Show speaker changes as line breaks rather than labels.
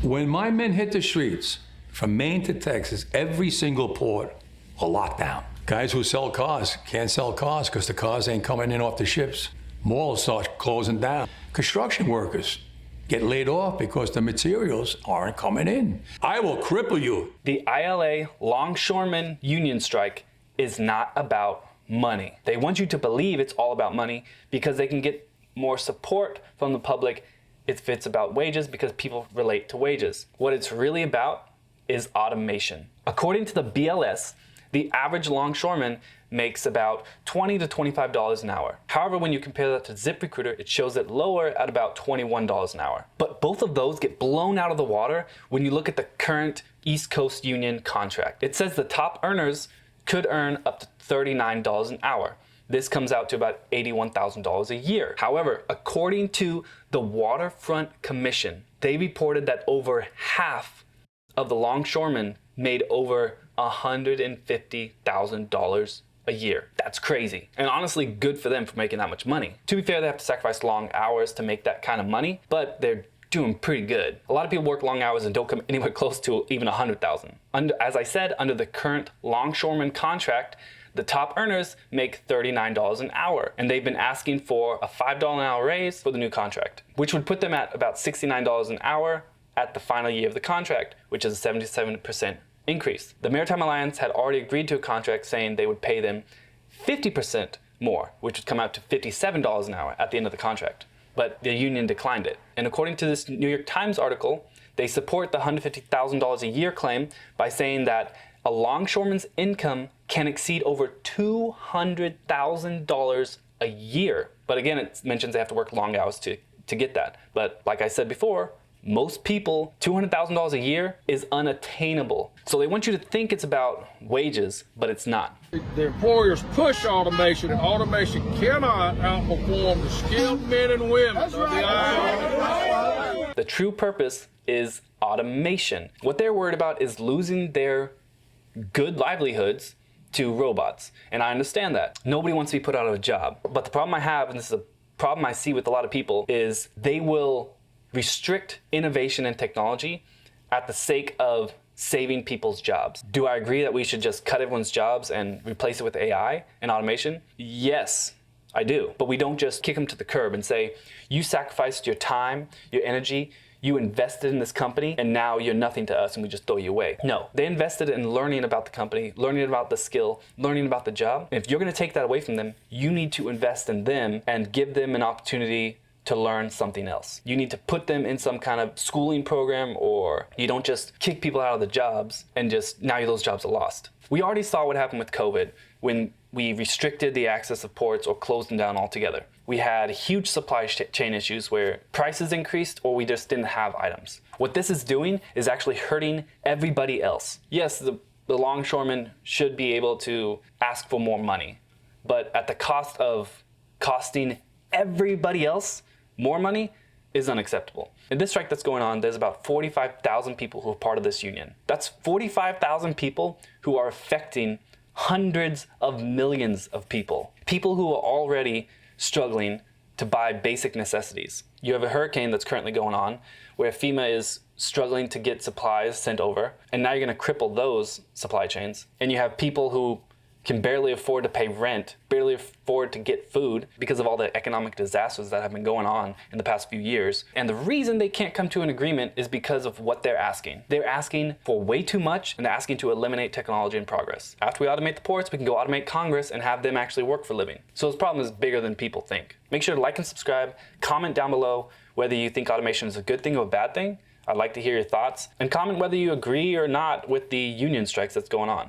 When my men hit the streets, from Maine to Texas, every single port are locked down. Guys who sell cars can't sell cars because the cars ain't coming in off the ships. Malls start closing down. Construction workers get laid off because the materials aren't coming in. I will cripple you.
The ILA Longshoremen union strike is not about money. They want you to believe it's all about money because they can get more support from the public if it's about wages, because people relate to wages. What it's really about is automation. According to the BLS, the average longshoreman makes about $20 to $25 an hour. However, when you compare that to ZipRecruiter, it shows it lower at about $21 an hour. But both of those get blown out of the water when you look at the current East Coast Union contract. It says the top earners could earn up to $39 an hour. This comes out to about $81,000 a year. However, according to the Waterfront Commission, they reported that over half of the longshoremen made over $150,000 a year. That's crazy. And honestly, good for them for making that much money. To be fair, they have to sacrifice long hours to make that kind of money, but they're doing pretty good. A lot of people work long hours and don't come anywhere close to even 100,000. As I said, under the current longshoreman contract, the top earners make $39 an hour, and they've been asking for a $5 an hour raise for the new contract, which would put them at about $69 an hour at the final year of the contract, which is a 77% increase. The Maritime Alliance had already agreed to a contract saying they would pay them 50% more, which would come out to $57 an hour at the end of the contract. But the union declined it. And according to this New York Times article, they support the $150,000 a year claim by saying that a longshoreman's income can exceed over $200,000 a year. But again, it mentions they have to work long hours to get that. But like I said before, most people, $200,000 a year is unattainable. So they want you to think it's about wages, but it's not.
The employers push automation, and automation cannot outperform the skilled men and women of the ILA.
The true purpose is automation. What they're worried about is losing their good livelihoods to robots. And I understand that. Nobody wants to be put out of a job. But the problem I have, and this is a problem I see with a lot of people, is they will restrict innovation and technology at the sake of saving people's jobs. Do I agree that we should just cut everyone's jobs and replace it with AI and automation? Yes, I do. But we don't just kick them to the curb and say, you sacrificed your time, your energy, you invested in this company, and now you're nothing to us and we just throw you away. No, they invested in learning about the company, learning about the skill, learning about the job. And if you're gonna take that away from them, you need to invest in them and give them an opportunity to learn something else. You need to put them in some kind of schooling program, or you don't just kick people out of the jobs and just now those jobs are lost. We already saw what happened with COVID when we restricted the access of ports or closed them down altogether. We had huge supply chain issues where prices increased or we just didn't have items. What this is doing is actually hurting everybody else. Yes, the longshoremen should be able to ask for more money, but at the cost of costing everybody else more money is unacceptable. In this strike that's going on, there's about 45,000 people who are part of this union. That's 45,000 people who are affecting hundreds of millions of people. People who are already struggling to buy basic necessities. You have a hurricane that's currently going on where FEMA is struggling to get supplies sent over, and now you're gonna cripple those supply chains. And you have people who can barely afford to pay rent, barely afford to get food because of all the economic disasters that have been going on in the past few years. And the reason they can't come to an agreement is because of what they're asking. They're asking for way too much, and they're asking to eliminate technology and progress. After we automate the ports, we can go automate Congress and have them actually work for a living. So this problem is bigger than people think. Make sure to like and subscribe, comment down below whether you think automation is a good thing or a bad thing. I'd like to hear your thoughts, and comment whether you agree or not with the union strikes that's going on.